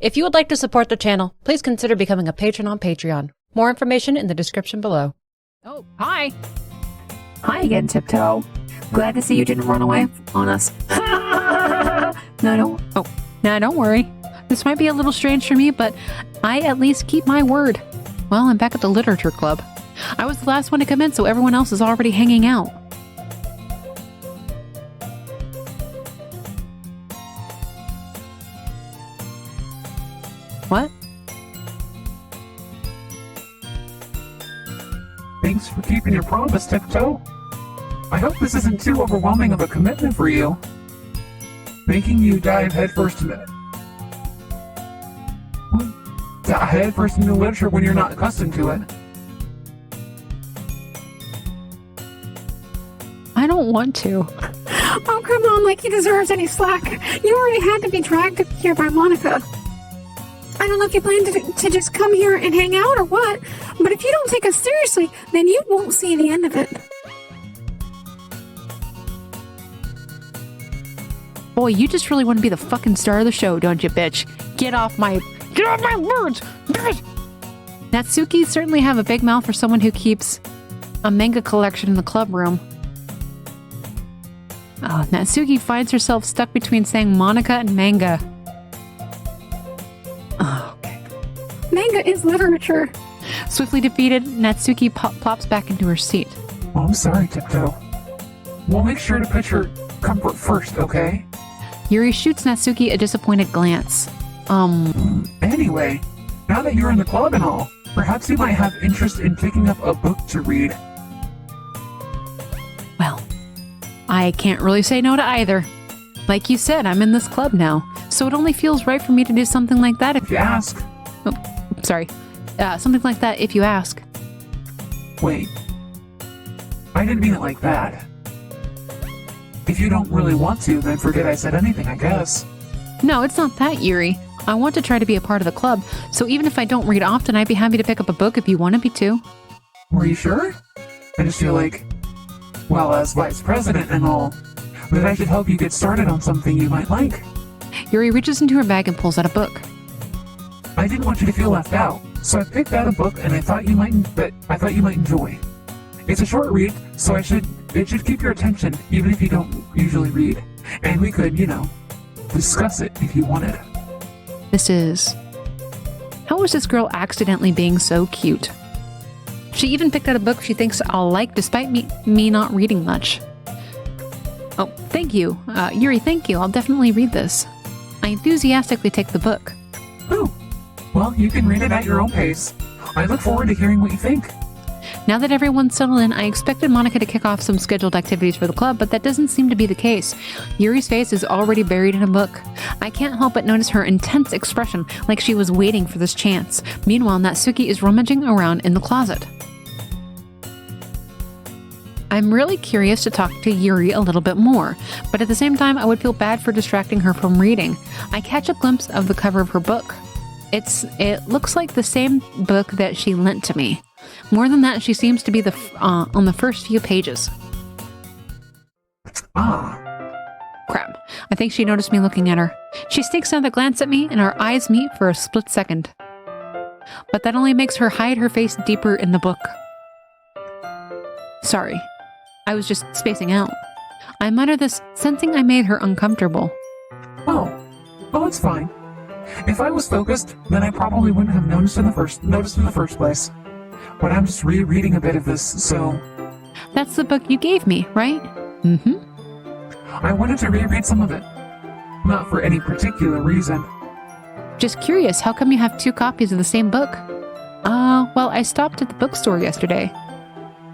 If you would like to support the channel, please consider becoming a patron on Patreon. More information in the description below. Oh, hi. Hi again, Tiptoe. Glad to see you didn't run away on us. No, don't worry. This might be a little strange for me, but I at least keep my word. Well, I'm back at the literature club. I was the last one to come in, so everyone else is already hanging out. What? Thanks for keeping your promise, Tiptoe. I hope this isn't too overwhelming of a commitment for you. Making you dive headfirst into literature when you're not accustomed to it. I don't want to. Oh, come on, like he deserves any slack. You already had to be dragged here by Monica. I don't know if you plan to just come here and hang out or what, but if you don't take us seriously, then you won't see the end of it. Boy, you just really want to be the fucking star of the show, don't you, bitch? Get off my words! Natsuki certainly have a big mouth for someone who keeps a manga collection in the club room. Oh, Natsuki finds herself stuck between saying Monica and manga. Oh, okay. Manga is literature. Swiftly defeated, Natsuki plops back into her seat. Oh, I'm sorry, Tiptoe. We'll make sure to put your comfort first, okay? Yuri shoots Natsuki a disappointed glance. Anyway, now that you're in the club and all, perhaps you might have interest in picking up a book to read. Well, I can't really say no to either. Like you said, I'm in this club now, so it only feels right for me to do something like that If you ask. Oh, sorry. Something like that if you ask. Wait. I didn't mean it like that. If you don't really want to, then forget I said anything, I guess. No, it's not that, Yuri. I want to try to be a part of the club, so even if I don't read often, I'd be happy to pick up a book if you wanted me to. Were you sure? I just feel like, well, as vice president and all, that I should help you get started on something you might like. Yuri reaches into her bag and pulls out a book. I didn't want you to feel left out, so I picked out a book and I thought you might enjoy. It's a short read, so it should keep your attention even if you don't usually read. And we could, discuss it if you wanted. How is this girl accidentally being so cute? She even picked out a book she thinks I'll like despite me not reading much. Oh, thank you. Yuri, thank you. I'll definitely read this. I enthusiastically take the book. Oh, well, you can read it at your own pace. I look forward to hearing what you think. Now that everyone's settled in, I expected Monica to kick off some scheduled activities for the club, but that doesn't seem to be the case. Yuri's face is already buried in a book. I can't help but notice her intense expression, like she was waiting for this chance. Meanwhile, Natsuki is rummaging around in the closet. I'm really curious to talk to Yuri a little bit more, but at the same time, I would feel bad for distracting her from reading. I catch a glimpse of the cover of her book. It looks like the same book that she lent to me. More than that, she seems to be on the first few pages. Crap. I think she noticed me looking at her. She sneaks another glance at me, and our eyes meet for a split second. But that only makes her hide her face deeper in the book. Sorry. I was just spacing out. I mutter this, sensing I made her uncomfortable. Oh, it's fine. If I was focused, then I probably wouldn't have noticed in the first place. But I'm just rereading a bit of this, so... That's the book you gave me, right? Mm-hmm. I wanted to reread some of it. Not for any particular reason. Just curious, how come you have 2 copies of the same book? Well, I stopped at the bookstore yesterday.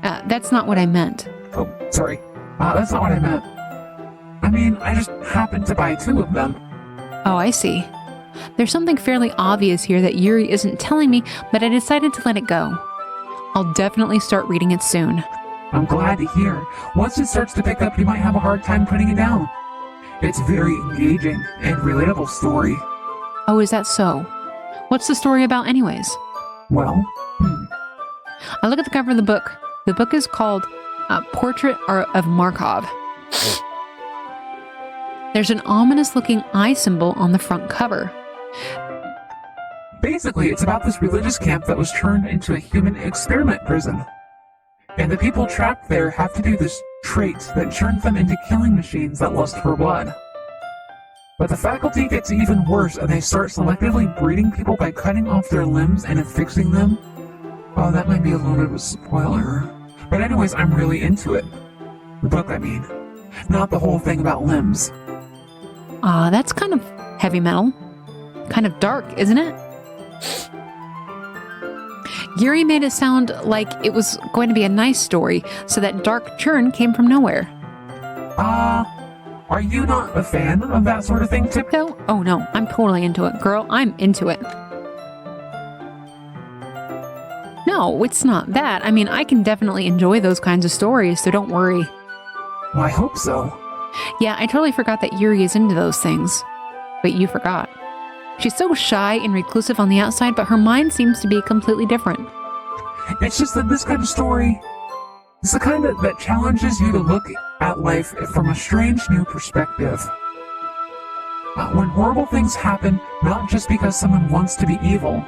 That's not what I meant. Oh, sorry. That's not what I meant. I mean, I just happened to buy 2 of them. Oh, I see. There's something fairly obvious here that Yuri isn't telling me, but I decided to let it go. I'll definitely start reading it soon. I'm glad to hear. Once it starts to pick up, you might have a hard time putting it down. It's a very engaging and relatable story. Oh, is that so? What's the story about anyways? Well, I look at the cover of the book. The book is called Portrait of Markov. There's an ominous-looking eye symbol on the front cover. Basically, it's about this religious camp that was turned into a human experiment prison. And the people trapped there have to do this trait that turns them into killing machines that lust for blood. But the faculty gets even worse, and they start selectively breeding people by cutting off their limbs and affixing them. Oh, that might be a little bit of a spoiler. But anyways, I'm really into it. The book, I mean. Not the whole thing about limbs. That's kind of heavy metal. Kind of dark, isn't it? Yuri made it sound like it was going to be a nice story, so that dark churn came from nowhere. Are you not a fan of that sort of thing, Tiptoe? Oh no, I'm totally into it. Girl, I'm into it. No, it's not that. I mean, I can definitely enjoy those kinds of stories, so don't worry. Well, I hope so. Yeah, I totally forgot that Yuri is into those things. But you forgot. She's so shy and reclusive on the outside, but her mind seems to be completely different. It's just that this kind of story is the kind that challenges you to look at life from a strange new perspective. When horrible things happen, not just because someone wants to be evil,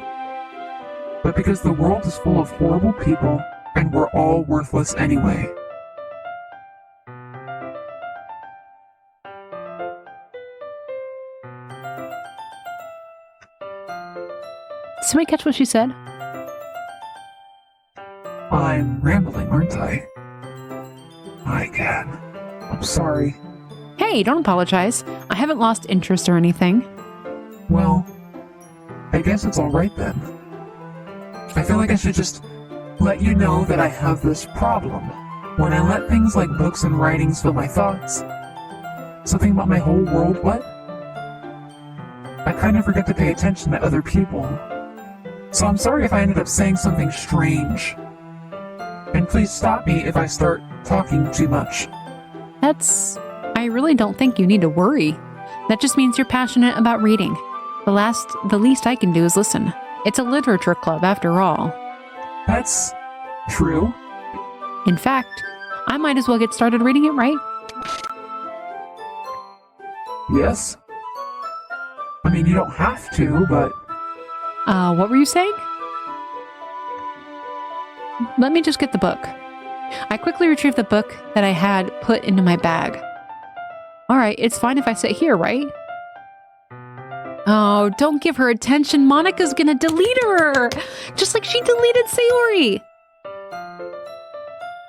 but because the world is full of horrible people and we're all worthless anyway. Did somebody catch what she said? I'm rambling, aren't I? I can. I'm sorry. Hey, don't apologize. I haven't lost interest or anything. Well, I guess it's alright then. I feel like I should just let you know that I have this problem. When I let things like books and writings fill my thoughts, something about my whole world, what? I kind of forget to pay attention to other people. So I'm sorry if I ended up saying something strange. And please stop me if I start talking too much. I really don't think you need to worry. That just means you're passionate about reading. The least I can do is listen. It's a literature club after all. That's true. In fact, I might as well get started reading it, right? Yes. I mean, you don't have to, but... What were you saying? Let me just get the book. I quickly retrieved the book that I had put into my bag. Alright, it's fine if I sit here, right? Oh, don't give her attention. Monica's gonna delete her! Just like she deleted Sayori!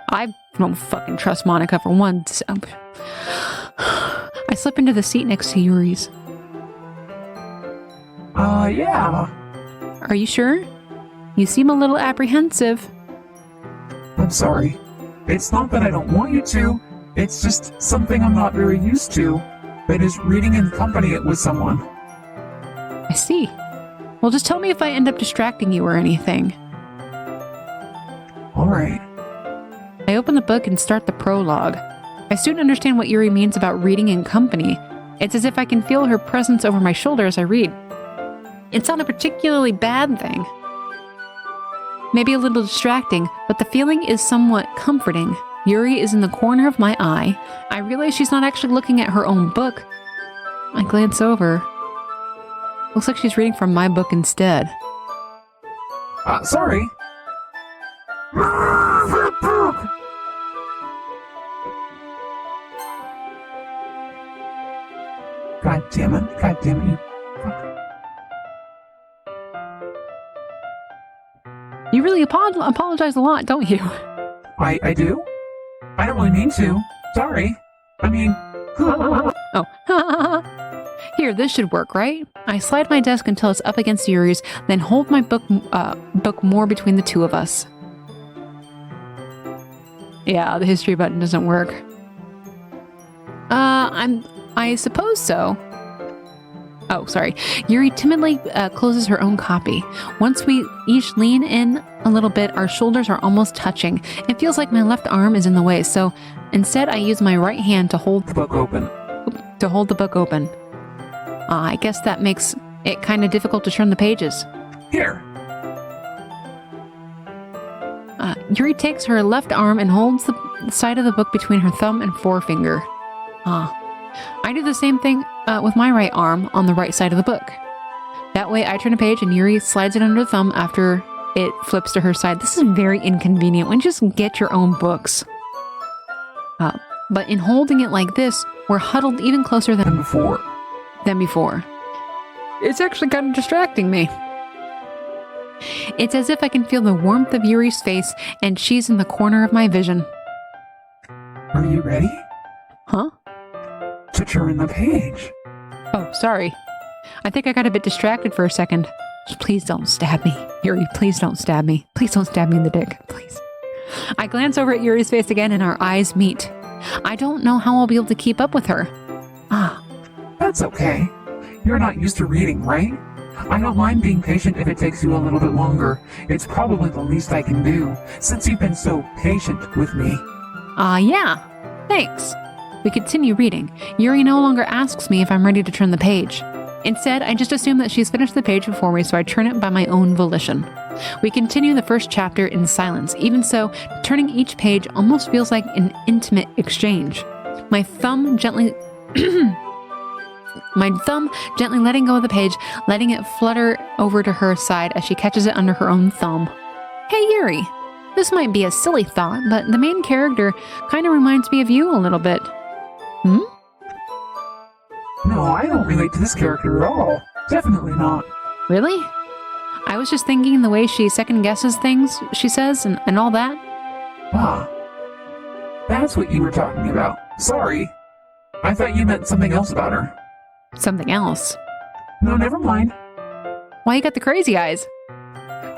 I don't fucking trust Monica for once. I slip into the seat next to Yuri's. Yeah. Are you sure? You seem a little apprehensive. I'm sorry. It's not that I don't want you to. It's just something I'm not very used to. That is reading in company with someone. I see. Well, just tell me if I end up distracting you or anything. Alright. I open the book and start the prologue. I soon understand what Yuri means about reading in company. It's as if I can feel her presence over my shoulder as I read. It's not a particularly bad thing. Maybe a little distracting, but the feeling is somewhat comforting. Yuri is in the corner of my eye. I realize she's not actually looking at her own book. I glance over. Looks like she's reading from my book instead. Sorry. God damn it, you. You really apologize a lot, don't you? I do? I don't really mean to. Sorry. I mean... Oh, here, this should work, right? I slide my desk until it's up against Yuri's, then hold my book more between the two of us. Yeah, the history button doesn't work. I suppose so. Oh, sorry. Yuri timidly closes her own copy. Once we each lean in a little bit, our shoulders are almost touching. It feels like my left arm is in the way, so instead I use my right hand to hold the book open. I guess that makes it kind of difficult to turn the pages. Here. Yuri takes her left arm and holds the side of the book between her thumb and forefinger. I do the same thing with my right arm on the right side of the book. That way I turn a page and Yuri slides it under the thumb after it flips to her side. This is very inconvenient. Why don't you just get your own books? But in holding it like this, we're huddled even closer than before. It's actually kind of distracting me. It's as if I can feel the warmth of Yuri's face and she's in the corner of my vision. Are you ready? Huh? To turn the page. Oh, sorry. I think I got a bit distracted for a second. Please don't stab me. Yuri, please don't stab me. Please don't stab me in the dick. Please. I glance over at Yuri's face again and our eyes meet. I don't know how I'll be able to keep up with her. That's okay. You're not used to reading, right? I don't mind being patient if it takes you a little bit longer. It's probably the least I can do, since you've been so patient with me. Yeah. Thanks. We continue reading. Yuri no longer asks me if I'm ready to turn the page. Instead, I just assume that she's finished the page before me, so I turn it by my own volition. We continue the first chapter in silence. Even so, turning each page almost feels like an intimate exchange. My thumb gently letting go of the page, letting it flutter over to her side as she catches it under her own thumb. Hey, Yuri. This might be a silly thought, but the main character kind of reminds me of you a little bit. No, I don't relate to this character at all. Definitely not. Really? I was just thinking the way she second guesses things she says and all that. That's what you were talking about. Sorry. I thought you meant something else about her. Something else? No, never mind. Why you got the crazy eyes?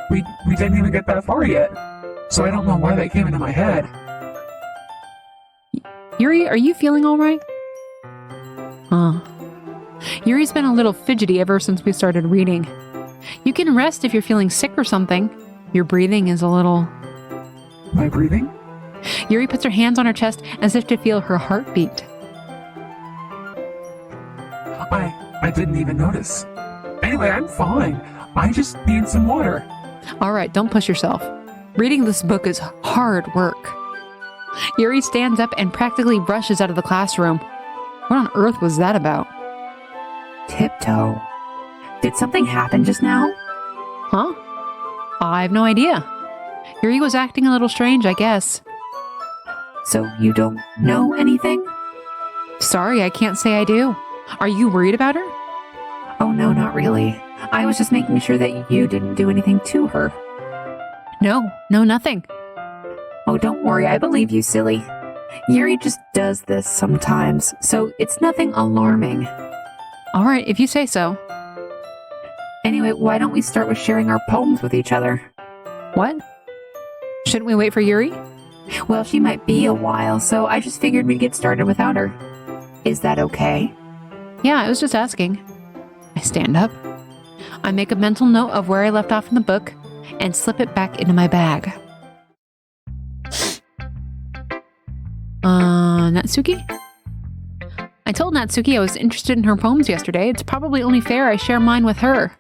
We didn't even get that far yet. So I don't know why that came into my head. Yuri, are you feeling all right? Yuri's been a little fidgety ever since we started reading. You can rest if you're feeling sick or something. Your breathing is a little... My breathing? Yuri puts her hands on her chest as if to feel her heartbeat. I didn't even notice. Anyway, I'm fine. I just need some water. Alright, don't push yourself. Reading this book is hard work. Yuri stands up and practically rushes out of the classroom. What on earth was that about? Tiptoe. Did something happen just now? Huh? I have no idea. Yuri was acting a little strange, I guess. So you don't know anything? Sorry, I can't say I do. Are you worried about her? Oh no, not really. I was just making sure that you didn't do anything to her. No, nothing. Oh, don't worry, I believe you, silly. Yuri just does this sometimes, so it's nothing alarming. Alright, if you say so. Anyway, why don't we start with sharing our poems with each other? What? Shouldn't we wait for Yuri? Well, she might be a while, so I just figured we'd get started without her. Is that okay? Yeah, I was just asking. I stand up. I make a mental note of where I left off in the book and slip it back into my bag. Natsuki? I told Natsuki I was interested in her poems yesterday. It's probably only fair I share mine with her.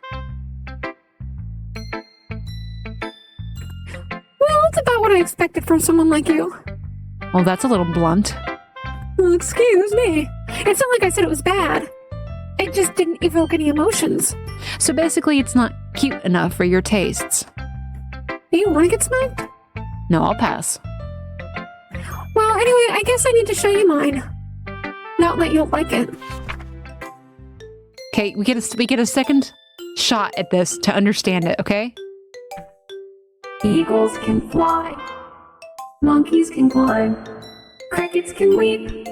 Well, it's about what I expected from someone like you. Well, that's a little blunt. Well, excuse me. It's not like I said it was bad. It just didn't evoke any emotions. So basically, it's not cute enough for your tastes. You want to get smacked? No, I'll pass. Well, anyway, I guess I need to show you mine. Not that you'll like it. Okay, we get a second shot at this to understand it, okay? Eagles can fly. Monkeys can climb. Crickets can weep.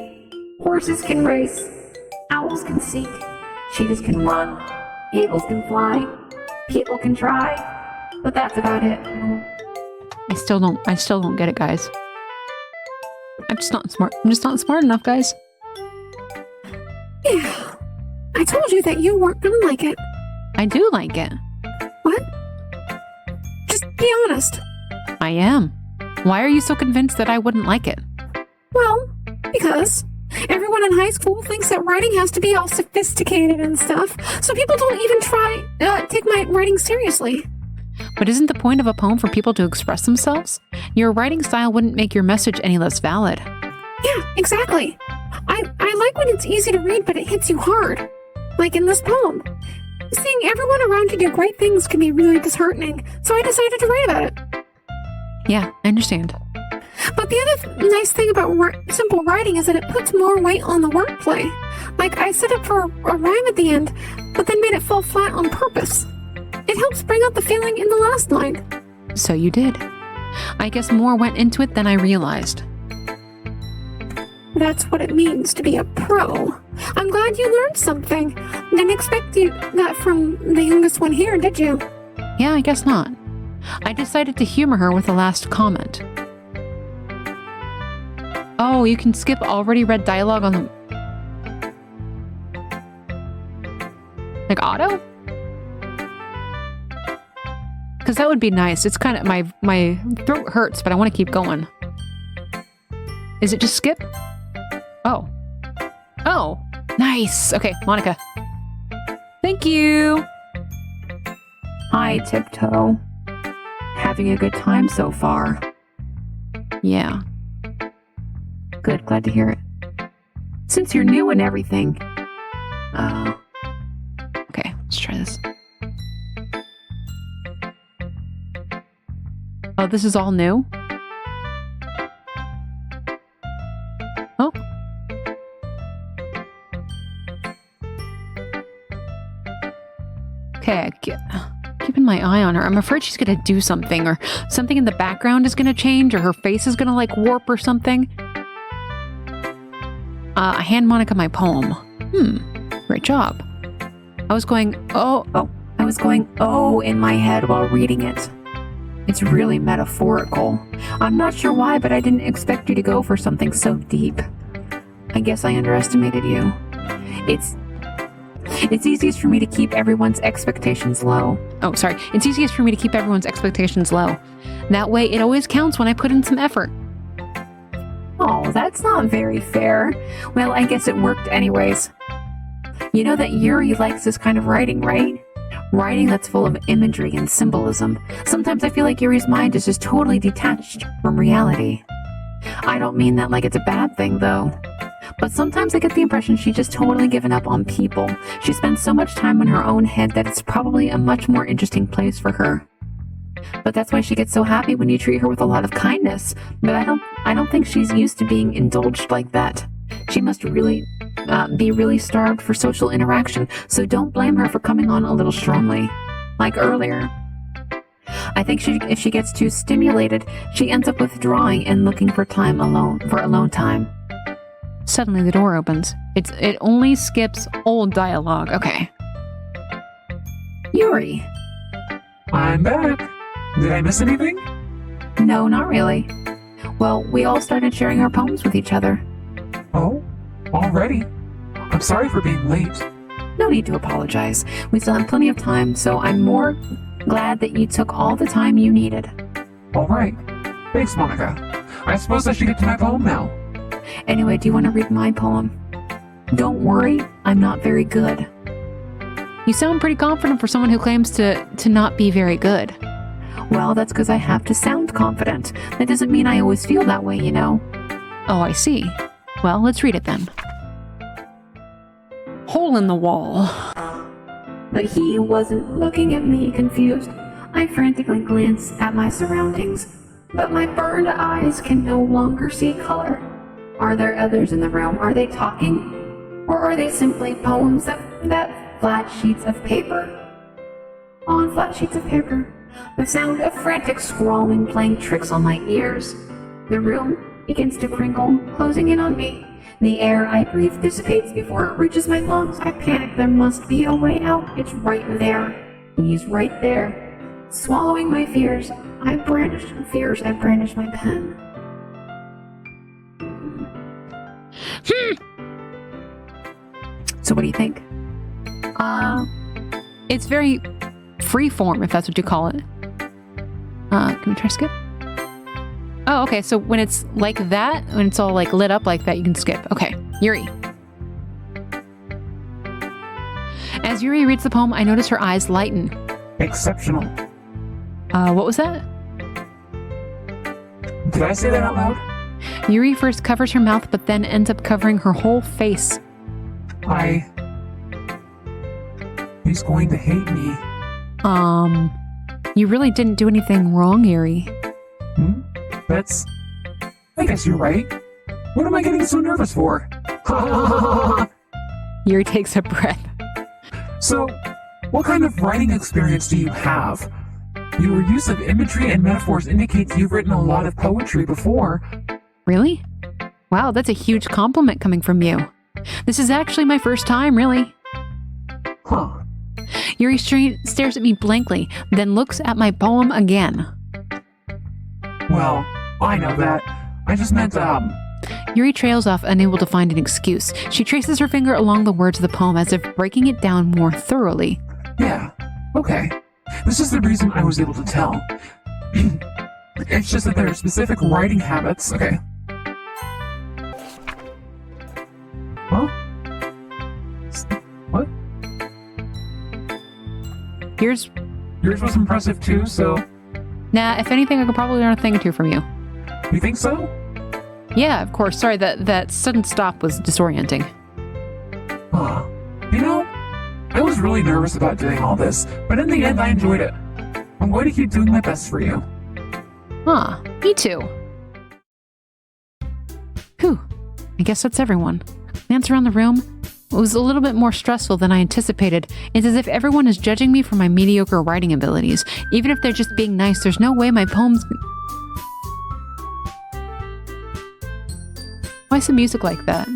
Horses can race. Owls can seek. Cheetahs can run. Eagles can fly. People can try. But that's about it. I still don't get it, guys. I'm just not smart enough, guys. Yeah. I told you that you weren't gonna like it. I do like it. What? Just be honest. I am. Why are you so convinced that I wouldn't like it? Well, because everyone in high school thinks that writing has to be all sophisticated and stuff, so people don't even take my writing seriously. But isn't the point of a poem for people to express themselves? Your writing style wouldn't make your message any less valid. Yeah, exactly. I like when it's easy to read, but it hits you hard. Like in this poem. Seeing everyone around you do great things can be really disheartening, so I decided to write about it. Yeah, I understand. But the other nice thing about simple writing is that it puts more weight on the wordplay. Like, I set up for a rhyme at the end, but then made it fall flat on purpose. It helps bring out the feeling in the last line. So you did. I guess more went into it than I realized. That's what it means to be a pro. I'm glad you learned something. Didn't expect that from the youngest one here, did you? Yeah, I guess not. I decided to humor her with the last comment. Oh, you can skip already read dialogue on the... Like auto? Because that would be nice. It's kind of... My throat hurts, but I want to keep going. Is it just skip? Oh. Oh, nice. Okay, Monica. Thank you. Hi, Tiptoe. Having a good time so far. Yeah. Good, glad to hear it. Since you're new and everything. Okay, let's try this. Oh, this is all new? Oh. Okay, keeping my eye on her. I'm afraid she's gonna do something, or something in the background is gonna change, or her face is gonna like warp or something. I hand Monica my poem. Great job. I was going, oh in my head while reading it. It's really metaphorical. I'm not sure why, but I didn't expect you to go for something so deep. I guess I underestimated you. It's easiest for me to keep everyone's expectations low. Oh, sorry. It's easiest for me to keep everyone's expectations low. That way, it always counts when I put in some effort. Oh, that's not very fair. Well, I guess it worked anyways. You know that Yuri likes this kind of writing, right? Writing that's full of imagery and symbolism. Sometimes I feel like Yuri's mind is just totally detached from reality. I don't mean that like it's a bad thing, though. But sometimes I get the impression she's just totally given up on people. She spends so much time in her own head that it's probably a much more interesting place for her. But that's why she gets so happy when you treat her with a lot of kindness. But I don't think she's used to being indulged like that. She must really be really starved for social interaction, so don't blame her for coming on a little strongly. Like earlier. I think if she gets too stimulated, she ends up withdrawing and looking for alone time. Suddenly the door opens. It only skips old dialogue. Okay. Yuri. I'm back. Did I miss anything? No, not really. Well, we all started sharing our poems with each other. Oh, already? I'm sorry for being late. No need to apologize. We still have plenty of time, so I'm more glad that you took all the time you needed. All right. Thanks, Monica. I suppose I should get to my poem now. Anyway, do you want to read my poem? Don't worry, I'm not very good. You sound pretty confident for someone who claims to not be very good. Well, that's because I have to sound confident. That doesn't mean I always feel that way, you know. Oh, I see. Well, let's read it then. Hole in the wall. But he wasn't looking at me confused. I frantically glanced at my surroundings, but my burned eyes can no longer see color. Are there others in the room? Are they talking? Or are they simply poems that flat sheets of paper? On flat sheets of paper. The sound of frantic scrawling playing tricks on my ears. The room begins to crinkle, closing in on me. The air I breathe dissipates before it reaches my lungs. I panic. There must be a way out. It's right there. He's right there. Swallowing my fears, I brandish my pen. So what do you think? It's very freeform, if that's what you call it. Can we try skip? Oh, okay, so when it's like that, when it's all like lit up like that, you can skip. Okay, Yuri. As Yuri reads the poem, I notice her eyes lighten. Exceptional. What was that? Did I say that out loud? Yuri first covers her mouth, but then ends up covering her whole face. He's going to hate me. You really didn't do anything wrong, Yuri. I guess you're right. What am I getting so nervous for? Yuri takes a breath. So, what kind of writing experience do you have? Your use of imagery and metaphors indicates you've written a lot of poetry before. Really? Wow, that's a huge compliment coming from you. This is actually my first time, really. Huh. Yuri stares at me blankly, then looks at my poem again. Well, I know that. I just meant, Yuri trails off, unable to find an excuse. She traces her finger along the words of the poem as if breaking it down more thoroughly. Yeah, okay. This is the reason I was able to tell. It's just that there are specific writing habits. Okay. Huh? What? Yours Yours was impressive too, so... Nah, if anything, I could probably learn a thing or two from you. You think so? Yeah, of course. Sorry, that sudden stop was disorienting. You know, I was really nervous about doing all this, but in the end I enjoyed it. I'm going to keep doing my best for you. Me too. Whew. I guess that's everyone. Glance around the room. It was a little bit more stressful than I anticipated. It's as if everyone is judging me for my mediocre writing abilities. Even if they're just being nice, there's no way my poems... Why is the music like that?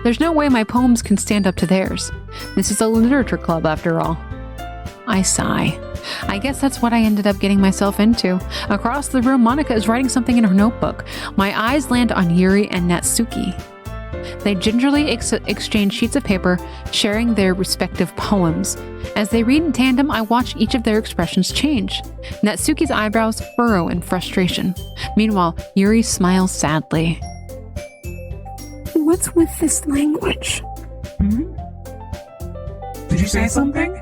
There's no way my poems can stand up to theirs. This is a literature club, after all. I sigh. I guess that's what I ended up getting myself into. Across the room, Monica is writing something in her notebook. My eyes land on Yuri and Natsuki. They gingerly exchange sheets of paper, sharing their respective poems. As they read in tandem, I watch each of their expressions change. Natsuki's eyebrows furrow in frustration. Meanwhile, Yuri smiles sadly. What's with this language? Did you say something?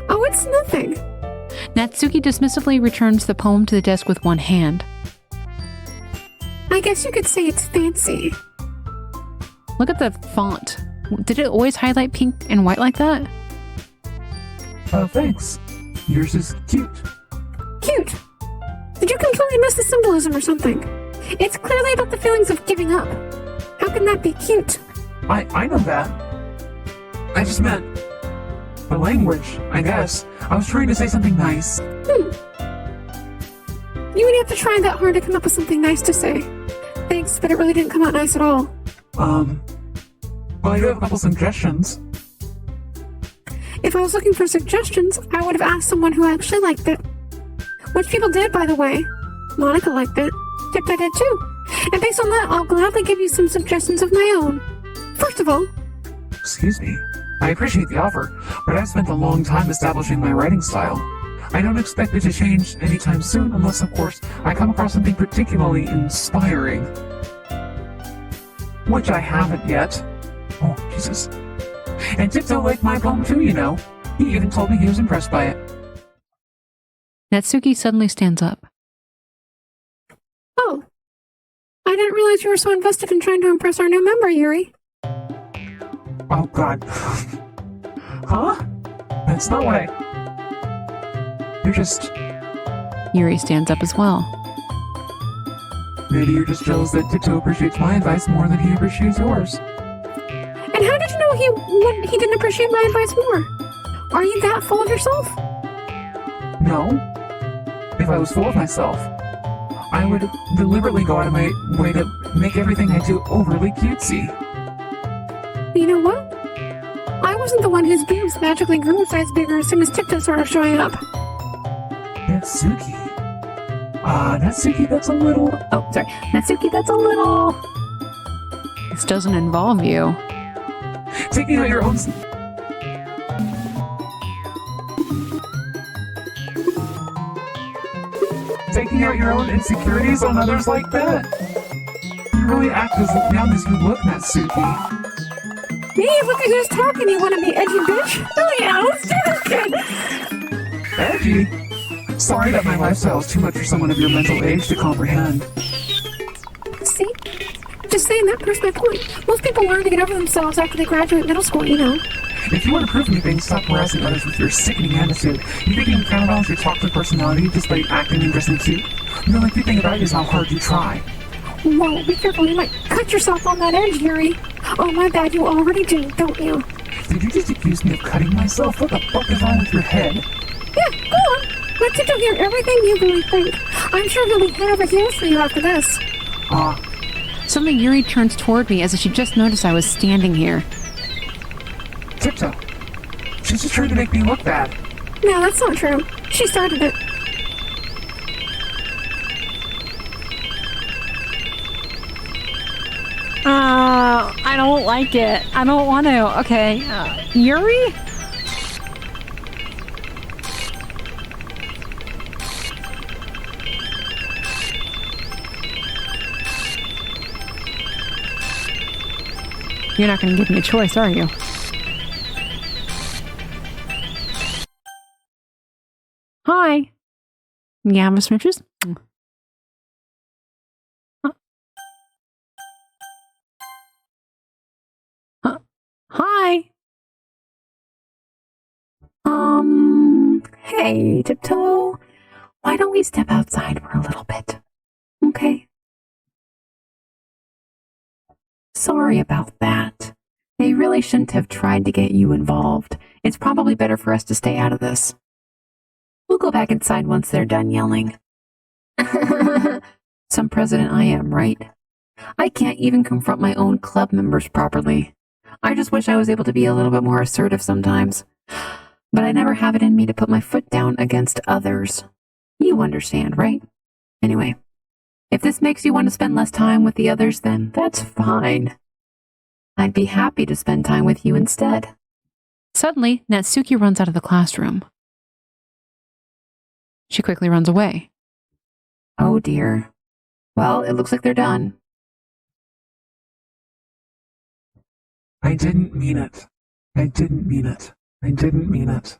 Oh, it's nothing. Natsuki dismissively returns the poem to the desk with one hand. I guess you could say it's fancy. Look at the font. Did it always highlight pink and white like that? Oh, thanks. Yours is cute. Cute. Did you completely miss the symbolism or something? It's clearly about the feelings of giving up. How can that be cute? I know that. I just meant the language, I guess. I was trying to say something nice. You would have to try that hard to come up with something nice to say. Thanks, but it really didn't come out nice at all. Well, I do have a couple suggestions. If I was looking for suggestions, I would have asked someone who actually liked it. Which people did, by the way. Monica liked it. Tiptoe did too. And based on that, I'll gladly give you some suggestions of my own. First of all... Excuse me. I appreciate the offer, but I've spent a long time establishing my writing style. I don't expect it to change anytime soon unless, of course, I come across something particularly inspiring. Which I haven't yet. Oh, Jesus. And Tiptoe liked my poem too, you know. He even told me he was impressed by it. Natsuki suddenly stands up. Oh. I didn't realize you were so invested in trying to impress our new member, Yuri. Oh, God. Huh? That's not what You're just... Yuri stands up as well. Maybe you're just jealous that Tiptoe appreciates my advice more than he appreciates yours. And how did you know he didn't appreciate my advice more? Are you that full of yourself? No. If I was full of myself, I would deliberately go out of my way to make everything I do overly cutesy. You know what? I wasn't the one whose boobs magically grew a size bigger as soon as Tiptoe started showing up. Natsuki. Natsuki, that's a little... Oh, sorry. Natsuki, that's a little... This doesn't involve you. Taking out your own... Taking out your own insecurities on others like that? You really act as young as you look, Natsuki. Me? Look at who's talking. You want to be edgy, bitch? Oh yeah, let's do this kid. Edgy? Sorry that my lifestyle is too much for someone of your mental age to comprehend. See? Just saying that proves my point. Most people learn to get over themselves after they graduate middle school, you know. If you want to prove anything, stop harassing others with your sickening attitude. You think you can counterbalance your toxic personality just by acting and dressing cute? The only good thing about it is how hard you try. Whoa, be careful, you might cut yourself on that edge, Yuri. Oh, my bad, you already do, don't you? Did you just accuse me of cutting myself? What the fuck is wrong with your head? Yeah, go on. Let Tiptoe hear everything you really think. I'm sure he'll be head over heels for you after this. Suddenly Yuri turns toward me as if she just noticed I was standing here. Tiptoe. She's just trying to make me look bad. No, that's not true. She started it. I don't like it. I don't want to. Okay. Yuri? You're not going to give me a choice, are you? Hi. Yeah, Miss Smooches? Hi. Hey, Tiptoe. Why don't we step outside for a little bit? Okay. Sorry about that. They really shouldn't have tried to get you involved. It's probably better for us to stay out of this. We'll go back inside once they're done yelling. Some president I am, right? I can't even confront my own club members properly. I just wish I was able to be a little bit more assertive sometimes. But I never have it in me to put my foot down against others. You understand, right? Anyway, if this makes you want to spend less time with the others, then that's fine. I'd be happy to spend time with you instead. Suddenly, Natsuki runs out of the classroom. She quickly runs away. Oh dear. Well, it looks like they're done. I didn't mean it. I didn't mean it. I didn't mean it.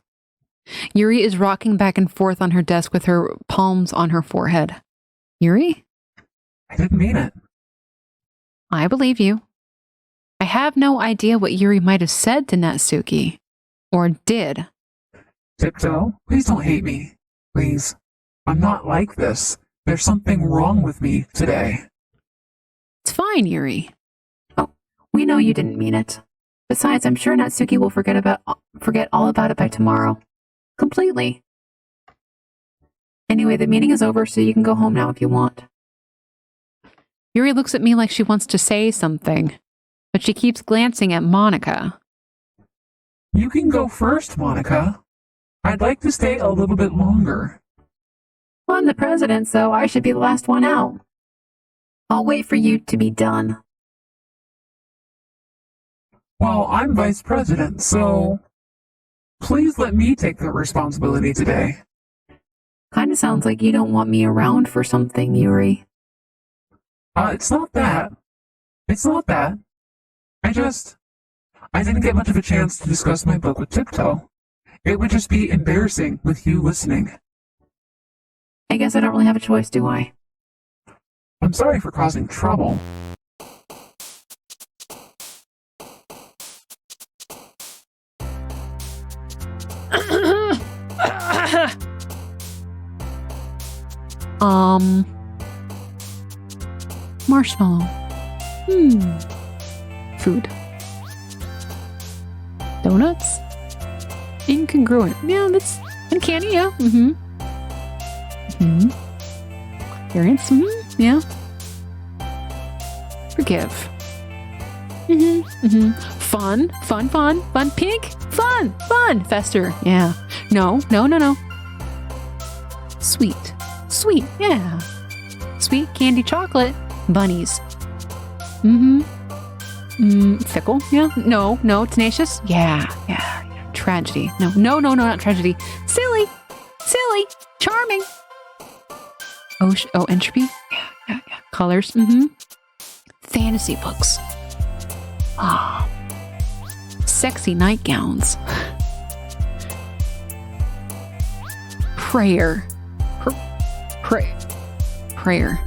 Yuri is rocking back and forth on her desk with her palms on her forehead. Yuri? I didn't mean it. I believe you. I have no idea what Yuri might have said to Natsuki. Or did. Tiptoe, please don't hate me. Please. I'm not like this. There's something wrong with me today. It's fine, Yuri. We know you didn't mean it. Besides, I'm sure Natsuki will forget all about it by tomorrow. Completely. Anyway, the meeting is over, so you can go home now if you want. Yuri looks at me like she wants to say something, but she keeps glancing at Monica. You can go first, Monica. I'd like to stay a little bit longer. I'm the president, so I should be the last one out. I'll wait for you to be done. Well, I'm vice president, so please let me take the responsibility today. Kinda sounds like you don't want me around for something, Yuri. It's not that. It's not that. I didn't get much of a chance to discuss my book with Tiptoe. It would just be embarrassing with you listening. I guess I don't really have a choice, do I? I'm sorry for causing trouble. Marshmallow. Food. Donuts? Incongruent. Yeah, that's uncanny, yeah. Appearance? Yeah. Forgive. Fun. Pink? Fun. Fester. Yeah. No. Sweet. Yeah. Sweet candy chocolate. Bunnies. Fickle. Yeah. No. Tenacious. Yeah. Tragedy. No, not tragedy. Silly. Charming. Oh, entropy. Yeah. Colors. Fantasy books. Sexy nightgowns. Prayer. Prayer.